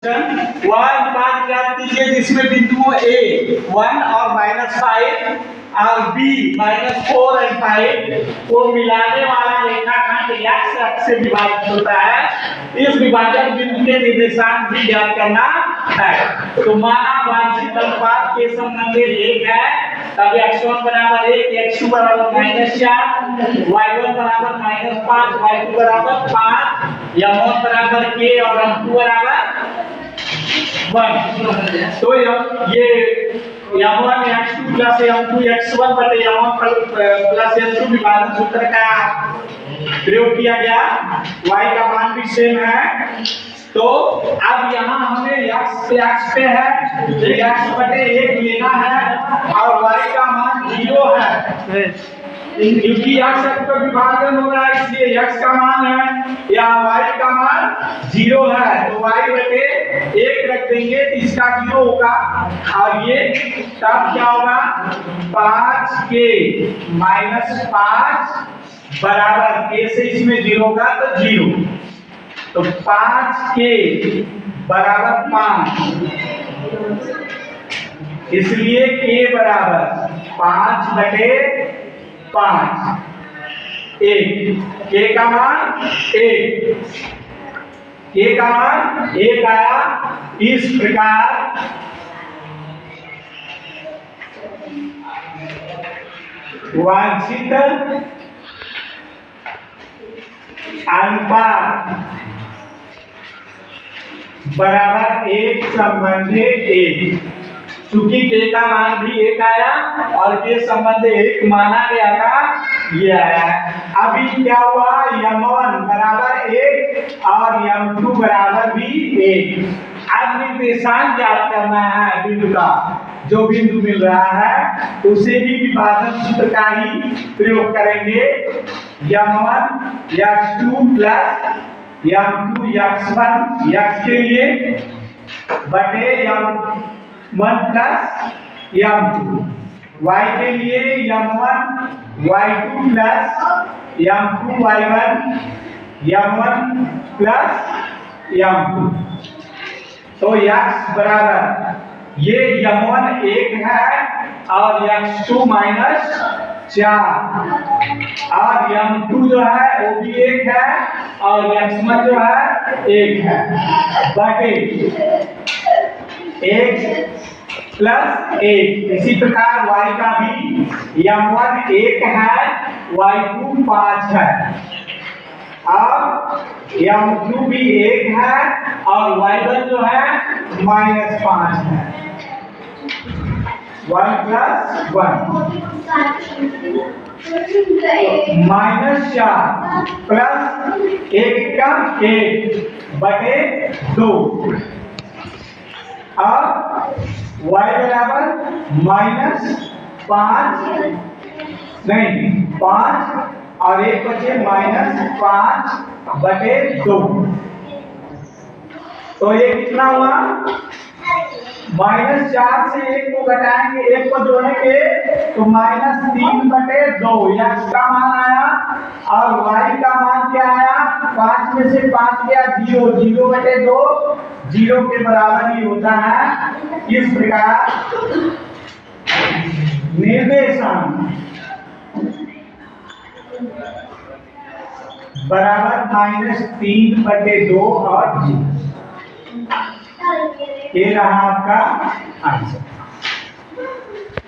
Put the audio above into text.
वह बात याद कीजिए जिसमें बिंदुओं A 1 और -5 और B -4 और 5 को मिलाने वाला रेखाखंड x अक्ष से विभाजित होता है। इस विभाजन बिंदु के निर्देशांक भी ज्ञात करना है। तो माना वांछित अनुपात के संबंध 1 है, तब x1 बराबर 1, x2 बराबर -4, y1 बराबर -5, y2 बराबर 5, m1 बराबर k और m2 बराबर 1। तो ये m1 x2 plus m2 x1 बटे m1 प्लस m2 विभाजन सूत्र का प्रयोग किया गया। y का मान भी सेम है। तो अब यहाँ हमें x पे है, x बटे 1 लेना है और y का मान 0 है, क्योंकि x का विभाजन हो रहा है इसलिए x का मान है या y का मान 0 है। तो y बटे 1 रख देंगे तो इसका 0 होगा और ये तब क्या होगा 5k - 5 बराबर k से इसमें 0 होगा तो 0। तो 5k बराबर 5, इसलिए k बराबर 5 बटे 5, 1, k का मान 1, k का मान 1 आया। इस प्रकार वांछित अनुपात बराबर 1 संबंध 1, चूंकि k का मान भी 1 आया और k संबंध 1 माना गया था, ये आया। अभी क्या हुआ, m1 बराबर 1 और m2 बराबर भी 1। अब निर्देशांक ज्ञात करना है बिंदु का। जो बिंदु मिल रहा है उसे भी विभाजन सूत्र का ही प्रयोग करेंगे। m1 x2 plus m2 x1 x के लिए बटे m1 प्लस m2, y के लिए m1 y2 plus m2 y1 m1 plus m2। तो x बराबर ये m1 1 है और x2 -4 और m2 जो है वो भी 1 है और x1 जो है 1 है, बटे 1 प्लस 1। इसी प्रकार y का भी m1 1 है, y2 5 है और m2 भी 1 है और y1 जो है -5 है। 1 प्लस 1 -4 प्लस 1 का 1 बटे 2 और y बराबर -5 और 1 बचे -5 बटे 2। तो ये कितना हुआ, -4 से 1 को घटाएंगे, 1 को जोड़ेंगे तो -3 बटे 2 x का मान आया और y का मान क्या आया, 5 में से 5 गया 0, 0 बटे 2 0 के बराबर ही होता है। इस प्रकार निर्देशांक बराबर -3 बटे 2 और 0। ये रहा आपका आंसर।